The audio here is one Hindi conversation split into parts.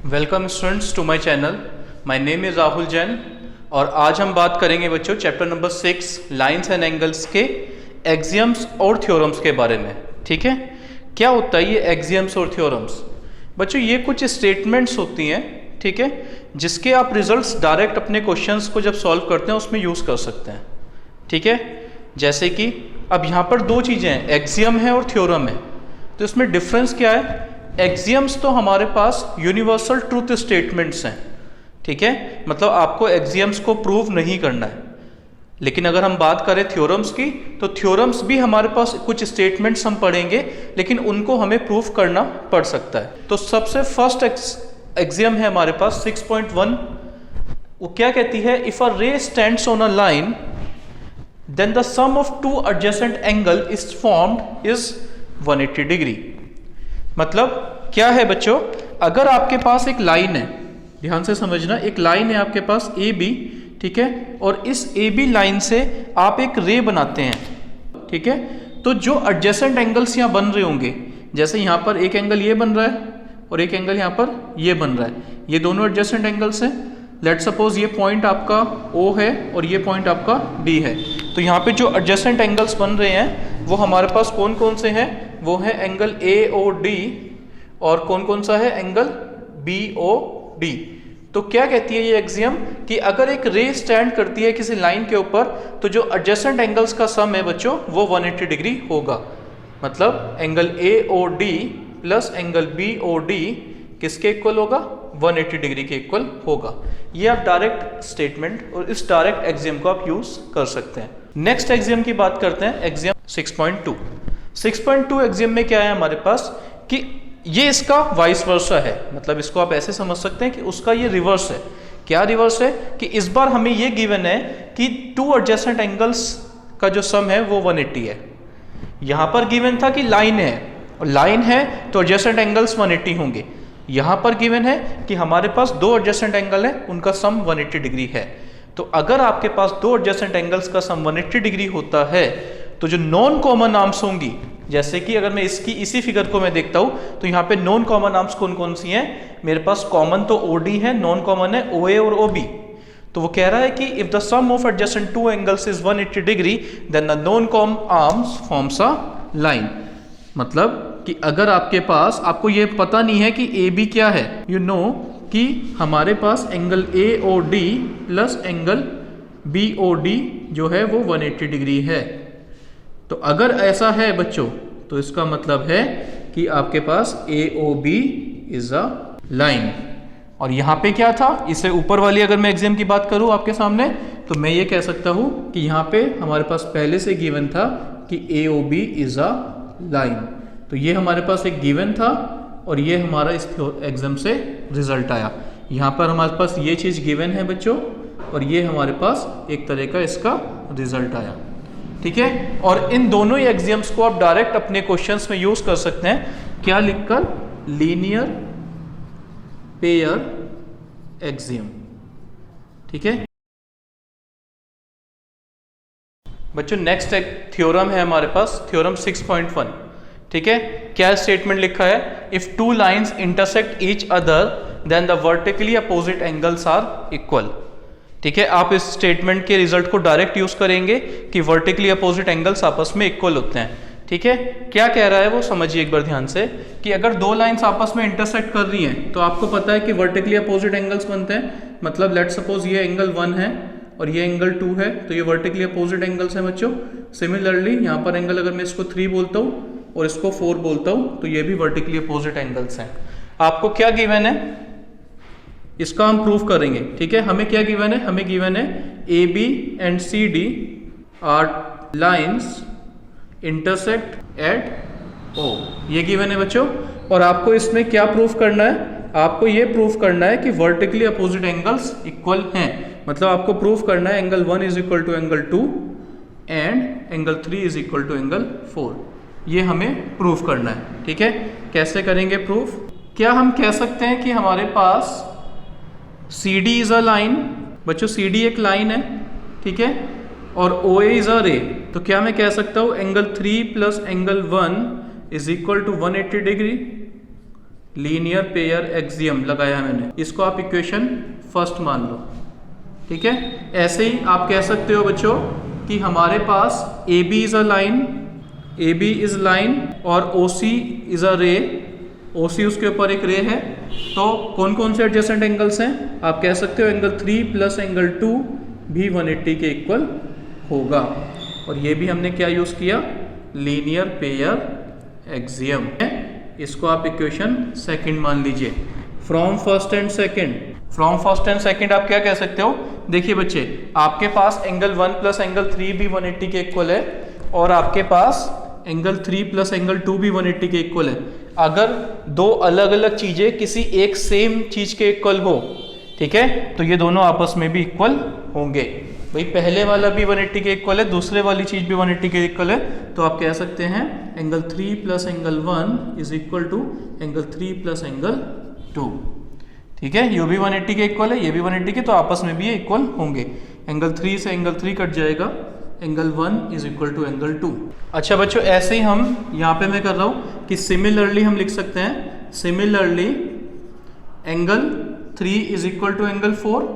Welcome students to my channel. My name is Rahul Jain और आज हम बात करेंगे बच्चों chapter number 6 lines and angles के एक्सियम्स और थ्योरम्स के बारे में। ठीक है, क्या होता है ये एक्सियम्स और थ्योरम्स? बच्चों ये कुछ स्टेटमेंट्स होती हैं, ठीक है, जिसके आप रिजल्ट्स डायरेक्ट अपने क्वेश्चंस को जब सॉल्व करते हैं उसमें यूज़ कर सकते हैं। ठीक है, जैसे कि अब यहाँ पर दो चीज़ें हैं, एक्सियम है और थ्योरम है। तो इसमें डिफरेंस क्या है? एक्सियम्स तो हमारे पास यूनिवर्सल ट्रूथ स्टेटमेंट्स हैं, ठीक है, मतलब आपको एक्सियम्स को प्रूव नहीं करना है। लेकिन अगर हम बात करें थ्योरम्स की, तो थ्योरम्स भी हमारे पास कुछ स्टेटमेंट्स हम पढ़ेंगे, लेकिन उनको हमें प्रूव करना पड़ सकता है। तो सबसे फर्स्ट एक्सियम है हमारे पास 6.1। वो क्या कहती है? If a ray stands on a line then the sum of two adjacent angle is formed is 180 degree. मतलब क्या है बच्चों, अगर आपके पास एक लाइन है, ध्यान से समझना, एक लाइन है आपके पास ए बी, ठीक है, और इस ए बी लाइन से आप एक रे बनाते हैं, ठीक है, तो जो एडजेसेंट एंगल्स यहाँ बन रहे होंगे, जैसे यहाँ पर एक एंगल ये बन रहा है और एक एंगल यहाँ पर ये बन रहा है, ये दोनों एडजेसेंट एंगल्स हैं। लेट सपोज ये पॉइंट आपका O है और ये पॉइंट आपका D है। तो यहाँ पे जो एडजेसेंट एंगल्स बन रहे हैं वो हमारे पास कौन कौन से हैं? वो है एंगल AOD और कौन कौन सा है? Angle BOD। तो क्या कहती है ये एक्सियम कि अगर एक रे स्टैंड करती है किसी लाइन के ऊपर, तो जो एडजेसेंट एंगल्स का सम है बच्चों वो 180 डिग्री होगा। मतलब angle AOD plus angle BOD किसके इक्वल होगा? 180 डिग्री के इक्वल होगा। ये आप डायरेक्ट स्टेटमेंट और इस डायरेक्ट एक्सियम को आप यूज कर सकते हैं। नेक्स्ट एक्सियम की बात करते हैं, एक्सियम 6.2। 6.2 एक्सियम में क्या है हमारे पास कि ये इसका वाइस वर्सा है, मतलब इसको आप ऐसे समझ सकते हैं कि उसका ये रिवर्स है। क्या रिवर्स है? कि इस बार हमें ये गिवन है कि टू एडजेसेंट एंगल्स का जो सम है वो 180 है। यहां पर गिवन था कि लाइन है, और लाइन है तो एडजेसेंट एंगल्स 180 होंगे। यहां पर गिवन है कि हमारे पास दो एडजेसेंट एंगल है, उनका सम 180 डिग्री है। तो अगर आपके पास दो एडजेसेंट एंगल्स का सम 180 डिग्री होता है, तो जो नॉन कॉमन आर्म्स होंगी, जैसे कि अगर मैं इसी फिगर को मैं देखता हूं, तो यहाँ पे नॉन कॉमन आर्म्स कौन कौन सी हैं? मेरे पास कॉमन तो OD है, नॉन कॉमन है OA और OB। तो वो कह रहा है कि if the sum of adjacent two angles is 180 degree then the non common arms forms a line. मतलब कि अगर आपके पास, आपको ये पता नहीं है कि AB क्या है, यू नो कि हमारे पास angle AOD plus angle BOD जो है वो 180 डिग्री है। तो अगर ऐसा है बच्चों, तो इसका मतलब है कि आपके पास AOB इज अ लाइन। और यहाँ पे क्या था? इससे ऊपर वाली अगर मैं एक्सियम की बात करूँ आपके सामने, तो मैं ये कह सकता हूँ कि यहाँ पे हमारे पास पहले से गिवन था कि AOB इज अ लाइन। तो ये हमारे पास एक गिवन था और ये हमारा इस एग्जाम से रिजल्ट आया। यहाँ पर हमारे पास ये चीज़ गिवन है बच्चों, और ये हमारे पास एक तरह का इसका रिजल्ट आया। ठीक है, और इन दोनों ही एग्जाम्स को आप डायरेक्ट अपने क्वेश्चंस में यूज कर सकते हैं। क्या लिखकर? Linear pair axiom. ठीक है बच्चों, नेक्स्ट एक थ्योरम है हमारे पास, थ्योरम 6.1। ठीक है, क्या स्टेटमेंट लिखा है? If two lines intersect each other then the vertically opposite angles are equal. ठीक है, आप इस स्टेटमेंट के रिजल्ट को डायरेक्ट यूज करेंगे कि वर्टिकली अपोजिट एंगल्स आपस में इक्वल होते हैं। ठीक है, क्या कह रहा है वो समझिए एक बार ध्यान से, कि अगर दो लाइंस आपस में इंटरसेक्ट कर रही हैं, तो आपको पता है कि वर्टिकली अपोजिट एंगल्स बनते हैं। मतलब लेट सपोज ये एंगल 1 है और ये एंगल 2 है, तो ये वर्टिकली अपोजिट एंगल्स हैं बच्चों। सिमिलरली यहाँ पर एंगल अगर मैं इसको 3 बोलता हूँ और इसको 4 बोलता हूँ, तो ये भी वर्टिकली अपोजिट एंगल्स हैं। आपको क्या गिवन है? इसका हम प्रूफ करेंगे। ठीक है, हमें क्या गिवन है? हमें गिवन है AB and CD are lines intersect at O। ये गिवन है बच्चों, और आपको इसमें क्या प्रूफ करना है? आपको ये प्रूफ करना है कि वर्टिकली अपोजिट एंगल्स इक्वल हैं। मतलब आपको प्रूफ करना है angle 1 is equal to angle 2 and angle 3 is equal to angle 4। ये हमें प्रूफ करना है। ठीक है, कैसे करेंगे प्रूफ? क्या हम कह सकते हैं कि हमारे पास CD इज अ लाइन? बच्चों CD एक लाइन है, ठीक है, और OA इज अ रे। तो क्या मैं कह सकता हूँ angle 3 plus angle 1 is equal to 180 degree? Linear pair axiom लगाया मैंने, इसको आप इक्वेशन फर्स्ट मान लो। ठीक है, ऐसे ही आप कह सकते हो बच्चों कि हमारे पास A B is a line, A B is line और ओ सी इज अ रे, ओ सी उसके ऊपर एक रे है। तो कौन कौन से एडजेसेंट एंगल्स हैं? आप कह सकते हो एंगल 3 प्लस एंगल 2 भी 180 के इक्वल होगा। और ये भी हमने क्या यूज़ किया? लीनियर पेयर एक्सियम है। इसको आप इक्वेशन सेकंड मान लीजिए। From first and second, from first and second आप क्या कह सकते हो? देखिए बच्चे, आपके पास एंगल 1 प्लस एंगल 3 भी 180 के इक्वल है और आपके पास एंगल 3 प्लस एंगल 2 भी 180 के इक्वल है। अगर दो अलग अलग चीजें किसी एक सेम चीज के इक्वल हो, ठीक है, तो ये दोनों आपस में भी इक्वल होंगे। भाई पहले वाला भी 180 के इक्वल है, दूसरे वाली चीज भी 180 के इक्वल है, तो आप कह सकते हैं angle 3 plus angle 1 is equal to angle 3 plus angle 2। ठीक है, ये भी 180 के इक्वल है, ये भी 180 के, तो आपस में भी ये इक्वल होंगे। एंगल 3 से एंगल 3 कट जाएगा, angle 1 is equal to angle 2। अच्छा बच्चों, ऐसे ही हम यहाँ पे मैं कर रहा हूँ कि सिमिलरली हम लिख सकते हैं, similarly angle 3 is equal to angle 4।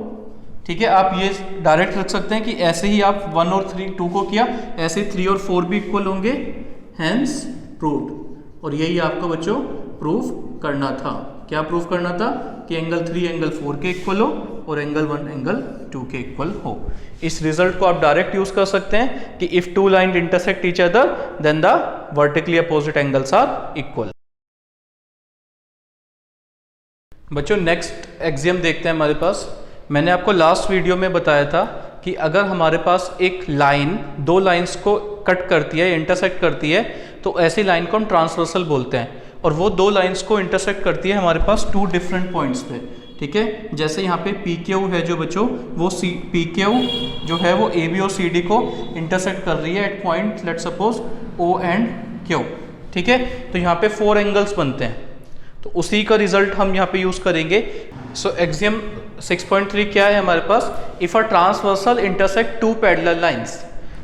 ठीक है, आप ये डायरेक्ट रख सकते हैं कि ऐसे ही आप 1 और 3 2 को किया, ऐसे 3 और 4 भी इक्वल होंगे, हैंस प्रूव्ड। और यही आपको बच्चों प्रूव करना था। क्या प्रूव करना था? कि एंगल 3 एंगल 4 के इक्वल हो और एंगल 1 एंगल 2 के इक्वल हो। इस रिजल्ट को आप डायरेक्ट यूज कर सकते हैं कि if two line intersect each other then the vertically opposite angles are equal. बच्चों नेक्स्ट एक्सियम देखते हैं हमारे पास। मैंने आपको लास्ट वीडियो में बताया था कि अगर हमारे पास एक लाइन दो लाइंस को कट करती है, इंटरसेक्ट करती है, तो ऐसी लाइन को हम ट्रांसवर्सल बोलते हैं। और वो दो लाइंस को इंटरसेक्ट करती है हमारे पास 2 डिफरेंट पॉइंट्स पे। ठीक है, जैसे यहाँ पे पी क्यू है जो बच्चों, वो पी क्यू जो है वो ए बी और सी डी को इंटरसेक्ट कर रही है at point let suppose O and Q. ठीक है, तो यहाँ पे 4 एंगल्स बनते हैं, तो उसी का रिजल्ट हम यहाँ पे यूज करेंगे। सो एक्सियम 6.3 क्या है हमारे पास? If a transversal intersect 2 parallel lines,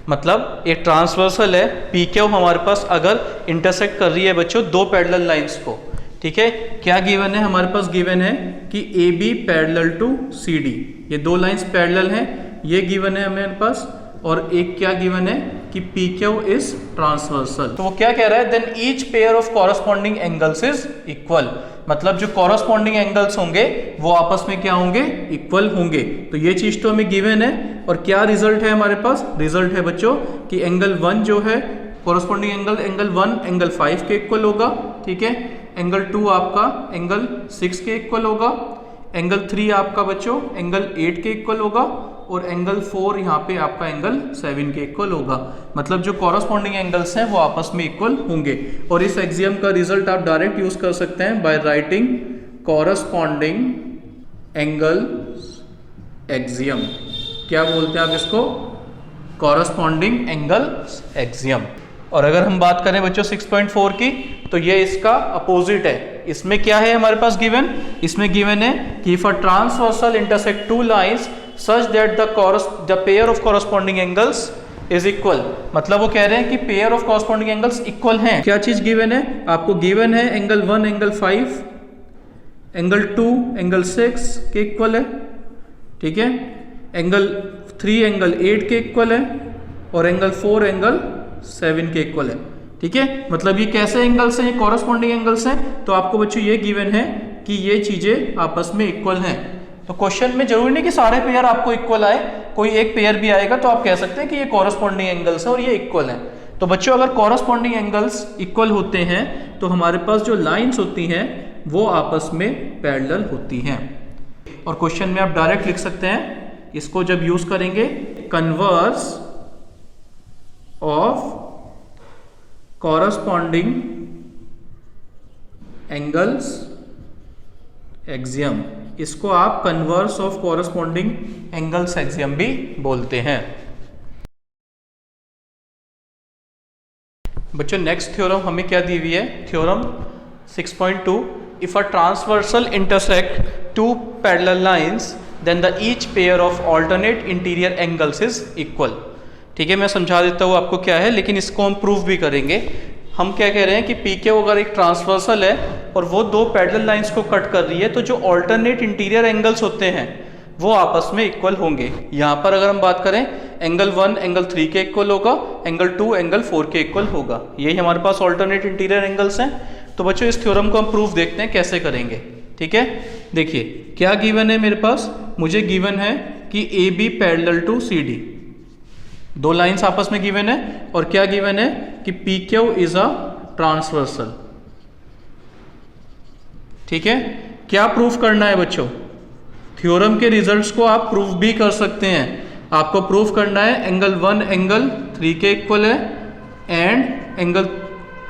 मतलब एक ट्रांसवर्सल है, पी क्यू हमारे पास अगर इंटरसेक्ट कर रही है बच्चों 2 पैरेलल लाइंस को। ठीक है, क्या गिवन है हमारे पास? गिवन है कि A B parallel to C D, ये 2 लाइंस पैरेलल हैं, ये गिवन है हमारे पास। और एक क्या गिवन है कि पी क्यू इज ट्रांसवर्सल। तो वो क्या कह रहा है? Then each pair of corresponding angles is equal, मतलब जो कॉरस्पॉन्डिंग एंगल्स होंगे वो आपस में क्या होंगे? इक्वल होंगे। तो ये चीज तो हमें गिवन है। और क्या रिजल्ट है हमारे पास? रिजल्ट है बच्चों कि एंगल 1 जो है कॉरस्पॉन्डिंग एंगल 1 एंगल 5 के इक्वल होगा। ठीक है, एंगल 2 आपका एंगल 6 के इक्वल होगा, एंगल 3 आपका बच्चों एंगल 8 के इक्वल होगा और एंगल 4 यहाँ पे आपका एंगल 7 के इक्वल होगा। मतलब जो कॉरस्पॉन्डिंग एंगल्स हैं वो आपस में इक्वल होंगे। और इस एक्सियम का रिजल्ट आप डायरेक्ट यूज कर सकते हैं by writing corresponding angle axiom. क्या बोलते हैं आप इसको? Corresponding angle axiom. और अगर हम बात करें बच्चों 6.4 की, तो ये इसका अपोजिट है। इसमें क्या है हमारे पास गिवन? इसमें गिवन है कि if a transversal intersect 2 lines such that the pair of corresponding angles is equal, मतलब वो कह रहे हैं कि pair of corresponding angles equal हैं। क्या चीज गिवन है आपको? गिवन है एंगल 1 एंगल 5, एंगल 2 एंगल 6 के इक्वल है। ठीक है, एंगल 3 एंगल 8 के इक्वल है और एंगल 4 एंगल 7 के इक्वल है। ठीक है, मतलब ये कैसे एंगल्स हैं? ये कॉरस्पॉन्डिंग एंगल्स हैं। तो आपको बच्चों ये गिवन है कि ये चीजें आपस में इक्वल हैं। तो क्वेश्चन में जरूरी नहीं कि सारे पेयर आपको इक्वल आए, कोई एक पेयर भी आएगा तो आप कह सकते हैं कि ये कॉरस्पॉन्डिंग एंगल्स है और ये इक्वल है। तो बच्चों अगर कॉरस्पॉन्डिंग एंगल्स इक्वल होते हैं तो हमारे पास जो लाइंस होती हैं वो आपस में पैरेलल होती हैं। और क्वेश्चन में आप डायरेक्ट लिख सकते हैं इसको जब यूज करेंगे, converse of corresponding angles axiom, इसको आप converse of corresponding angles axiom भी बोलते हैं। बच्चों नेक्स्ट थ्योरम हमें क्या दी हुई है? Theorem 6.2, if a transversal intersect 2 parallel lines then the each pair of alternate interior angles is equal. ठीक है, मैं समझा देता हूँ आपको क्या है, लेकिन इसको हम प्रूव भी करेंगे। हम क्या कह रहे हैं कि पी क्यू अगर एक ट्रांसवर्सल है और वो दो पैरेलल लाइंस को कट कर रही है, तो जो ऑल्टरनेट इंटीरियर एंगल्स होते हैं वो आपस में इक्वल होंगे। यहाँ पर अगर हम बात करें, एंगल 1 एंगल 3 के इक्वल होगा, एंगल 2 एंगल 4 के इक्वल होगा। यही हमारे पास ऑल्टरनेट इंटीरियर एंगल्स हैं। तो बच्चों इस थ्योरम को हम प्रूफ देखते हैं कैसे करेंगे। ठीक है, देखिए क्या गिवन है मेरे पास, मुझे गिवन है कि A B parallel to C D, दो लाइंस आपस में गिवन है, और क्या गिवन है कि P Q is a transversal. ठीक है, क्या प्रूफ करना है बच्चों, थ्योरम के रिजल्ट्स को आप प्रूफ भी कर सकते हैं। आपको प्रूफ करना है एंगल 1 एंगल 3 के इक्वल है एंड एंगल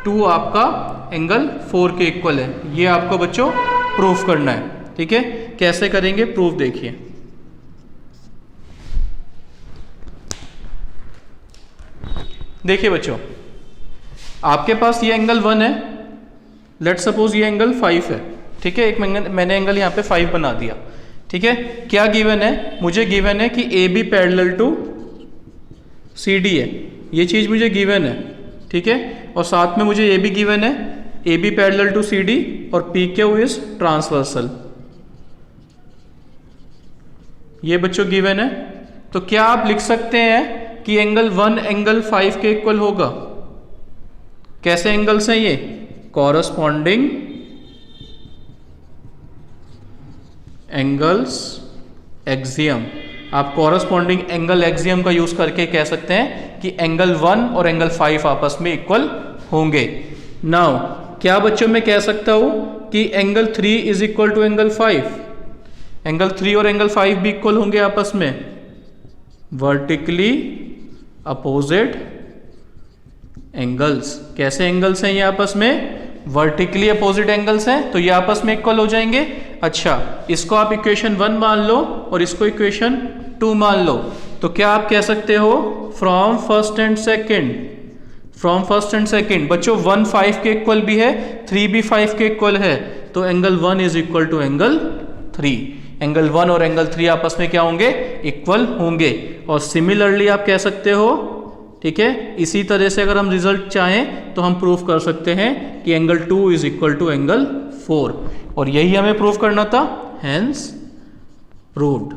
2 आपका एंगल 4 के इक्वल है। ये आपको बच्चों प्रूफ करना है। ठीक है, कैसे करेंगे प्रूफ देखिए। देखिए बच्चों, आपके पास ये एंगल 1 है, लेट सपोज ये एंगल 5 है। ठीक है, एक मैंने एंगल यहाँ पे 5 बना दिया। ठीक है, क्या गिवन है, मुझे गिवन है कि A B parallel to C D है, ये चीज मुझे गिवन है। ठीक है, और साथ में मुझे ये भी गिवन है A B parallel to C D और पी क्यू इज ट्रांसवर्सल, ये बच्चों गिवन है। तो क्या आप लिख सकते हैं कि एंगल 1 एंगल 5 के इक्वल होगा। कैसे एंगल्स हैं ये, कॉरस्पॉन्डिंग एंगल्स एक्सियम। आप कॉरस्पॉन्डिंग एंगल एक्सियम का यूज करके कह सकते हैं कि एंगल 1 और एंगल 5 आपस में इक्वल होंगे। नाउ क्या बच्चों मैं कह सकता हूं कि angle 3 is equal to angle 5, angle 3 और एंगल 5 भी इक्वल होंगे आपस में, वर्टिकली अपोजिट एंगल्स। कैसे एंगल्स हैं ये आपस में, वर्टिकली अपोजिट एंगल्स हैं, तो ये आपस में इक्वल हो जाएंगे। अच्छा, इसको आप इक्वेशन 1 मान लो और इसको इक्वेशन 2 मान लो, तो क्या आप कह सकते हो from first and second, from first and second बच्चों 1 5 के इक्वल भी है, 3 भी 5 के इक्वल है, तो angle 1 is equal to angle 3। Angle 1 और एंगल 3 आपस में क्या होंगे, इक्वल होंगे। और सिमिलरली आप कह सकते हो, ठीक है, इसी तरह से अगर हम रिजल्ट चाहें तो हम प्रूफ कर सकते हैं कि angle 2 is equal to angle 4, और यही हमें प्रूफ करना था, हेंस प्रूव्ड।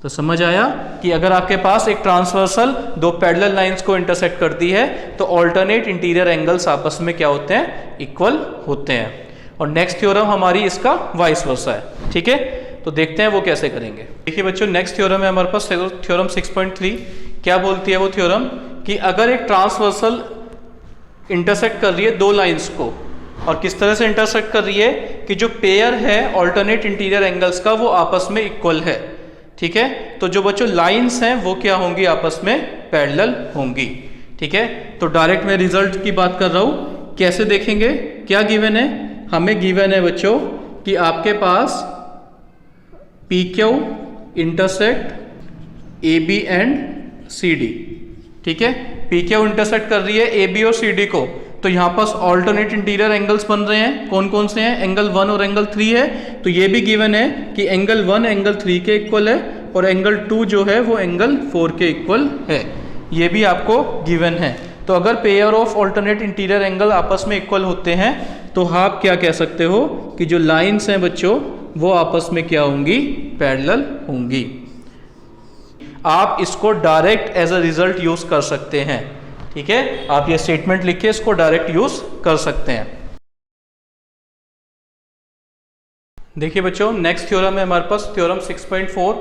तो समझ आया कि अगर आपके पास एक ट्रांसवर्सल दो पैरेलल लाइंस को इंटरसेक्ट करती है तो ऑल्टरनेट इंटीरियर एंगल्स आपस में क्या होते हैं, इक्वल होते हैं। और नेक्स्ट थ्योरम हमारी इसका वाइस वर्सा है। ठीक है, तो देखते हैं वो कैसे करेंगे। देखिए बच्चों, नेक्स्ट थ्योरम है हमारे पास थ्योरम 6.3। क्या बोलती है वो थ्योरम कि अगर एक ट्रांसवर्सल इंटरसेक्ट कर रही है दो लाइंस को, और किस तरह से इंटरसेक्ट कर रही है कि जो पेयर है ऑल्टरनेट इंटीरियर एंगल्स का वो आपस में इक्वल है। ठीक है, तो जो बच्चों लाइंस हैं वो क्या होंगी, आपस में पैरेलल होंगी। ठीक है, तो डायरेक्ट मैं रिजल्ट की बात कर रहा हूं, कैसे देखेंगे। क्या गिवन है, हमें गिवन है बच्चों कि आपके पास P Q intersect A B and C D. ठीक है, पी क्यू इंटरसेक्ट कर रही है ए बी और सी डी को, तो यहाँ पास ऑल्टरनेट इंटीरियर एंगल्स बन रहे हैं। कौन कौन से हैं, एंगल 1 और एंगल 3 है। तो ये भी गिवन है कि एंगल 1 एंगल 3 के इक्वल है और एंगल 2 जो है वो एंगल 4 के इक्वल है, ये भी आपको गिवन है। तो अगर pair of alternate interior angle आपस में इक्वल होते हैं तो आप क्या कह सकते हो कि जो लाइंस हैं बच्चों वो आपस में क्या होंगी, पैरेलल होंगी। आप इसको direct as a result use कर सकते हैं। ठीक है, आप ये स्टेटमेंट लिख के इसको डायरेक्ट यूज कर सकते हैं। देखिए बच्चों, नेक्स्ट थ्योरम है हमारे पास थ्योरम 6.4।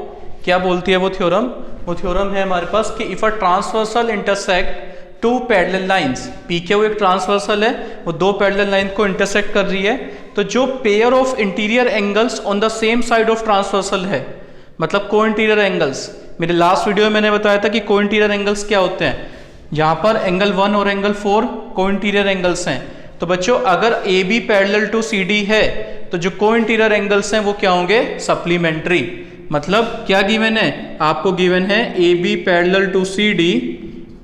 क्या बोलती है वो थ्योरम, वो थ्योरम है हमारे पास कि if a transversal intersect two parallel lines, P Q एक ट्रांसवर्सल है, वो दो पैरेलल लाइन को इंटरसेक्ट कर रही है, तो जो pair of interior angles on the same side of transversal है, मतलब को इंटीरियर एंगल्स, मेरे लास्ट वीडियो में मैंने बताया था कि को इंटीरियर एंगल्स क्या होते हैं। यहाँ पर एंगल 1 और एंगल 4 को इंटीरियर एंगल्स हैं। तो बच्चों अगर A B parallel to C D है तो जो को इंटीरियर एंगल्स हैं वो क्या होंगे, सप्लीमेंट्री। मतलब क्या गिवन है, आपको गिवन है A B parallel to C D,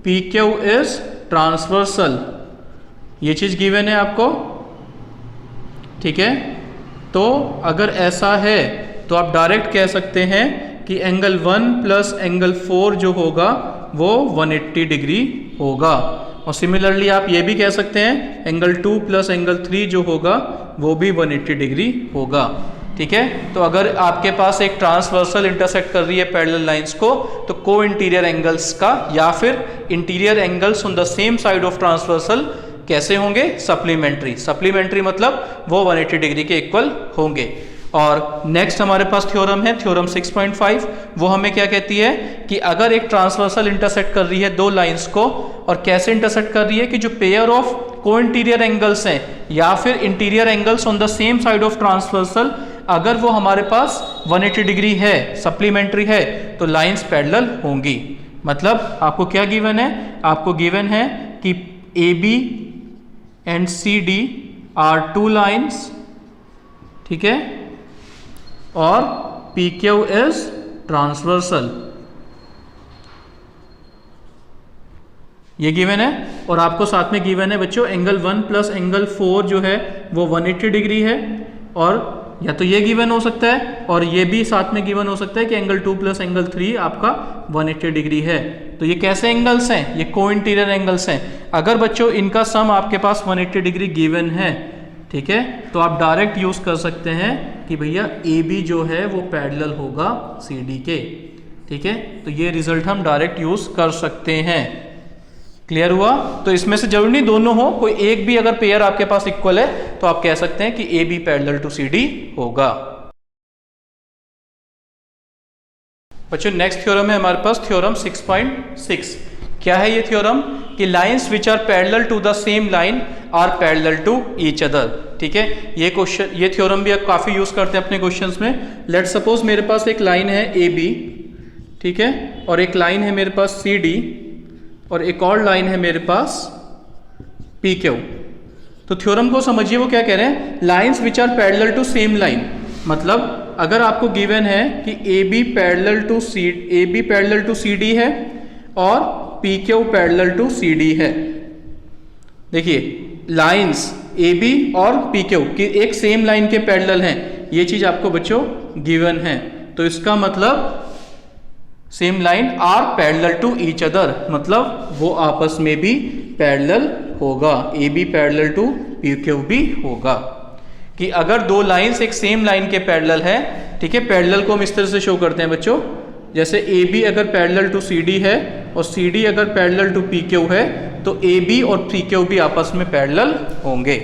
P Q is transversal, ये चीज गिवन है आपको। ठीक है, तो अगर ऐसा है तो आप डायरेक्ट कह सकते हैं कि एंगल 1 प्लस एंगल 4 जो होगा वो 180 डिग्री होगा। और सिमिलरली आप ये भी कह सकते हैं एंगल 2 प्लस एंगल 3 जो होगा वो भी 180 डिग्री होगा। ठीक है, तो अगर आपके पास एक ट्रांसवर्सल इंटरसेक्ट कर रही है पैरेलल लाइंस को, तो को इंटीरियर एंगल्स का या फिर interior angles on the same side of transversal कैसे होंगे? सप्लीमेंट्री। सप्लीमेंट्री मतलब वो 180 डिग्री के इक्वल होंगे। और नेक्स्ट हमारे पास थ्योरम है, थ्योरम 6.5। वो हमें क्या कहती है कि अगर एक ट्रांसवर्सल इंटरसेक्ट कर रही है दो लाइंस को, और कैसे इंटरसेक्ट कर रही है कि जो पेयर ऑफ को इंटीरियर एंगल्स हैं या फिर interior angles on the same side of transversal, अगर वो हमारे पास 180 डिग्री है, सप्लीमेंट्री है, तो लाइंस पैरेलल होंगी। मतलब आपको क्या गिवन है? आपको गिवन है कि AB and CD are two lines, ठीक है, और PQ इज ट्रांसवर्सल, ये गिवन है। और आपको साथ में गिवन है बच्चों एंगल 1 प्लस एंगल 4 जो है वो 180 डिग्री है, और या तो ये गिवन हो सकता है और ये भी साथ में गिवन हो सकता है कि एंगल 2 प्लस एंगल 3 आपका 180 डिग्री है। तो ये कैसे एंगल्स हैं? ये को इंटीरियर एंगल्स हैं। अगर बच्चों इनका सम आपके पास 180 डिग्री गिवन है, ठीक है, तो आप डायरेक्ट यूज कर सकते हैं कि भैया AB जो है वो पैरेलल होगा CD के। ठीक है, तो ये रिजल्ट हम डायरेक्ट यूज कर सकते हैं। क्लियर हुआ? तो इसमें से जरूरी नहीं दोनों हो, कोई एक भी अगर पेयर आपके पास इक्वल है तो आप कह सकते हैं कि AB पैरेलल टू CD होगा। बच्चों नेक्स्ट थ्योरम है हमारे पास थ्योरम 6.6। क्या है ये थ्योरम? कि lines which are parallel to the same line are parallel to each other. ठीक है, ये क्वेश्चन, ये थ्योरम भी आप काफी यूज करते हैं अपने क्वेश्चंस में। लेट सपोज मेरे पास एक लाइन है AB, ठीक है, और एक लाइन है मेरे पास CD, और एक और लाइन है मेरे पास PQ। तो थ्योरम को समझिए, वो क्या कह रहे हैं? Lines which are parallel to same line, मतलब अगर आपको गिवन है कि AB पैरेलल टू CD है और PQ पैरेलल टू CD है। देखिए लाइंस AB और PQ की एक सेम लाइन के पैरेलल हैं, ये चीज आपको बच्चों गिवन है। तो इसका मतलब same line are parallel to each other, मतलब वो आपस में भी पैरेलल होगा। AB पैरेलल टू PQ भी होगा। कि अगर दो लाइंस एक सेम लाइन के पैरेलल है, ठीक है, पैरेलल को हम इस तरह से शो करते हैं बच्चों, जैसे AB अगर पैरेलल टू CD है और CD अगर पैरेलल टू PQ है, तो AB और PQ भी आपस में पैरेलल होंगे।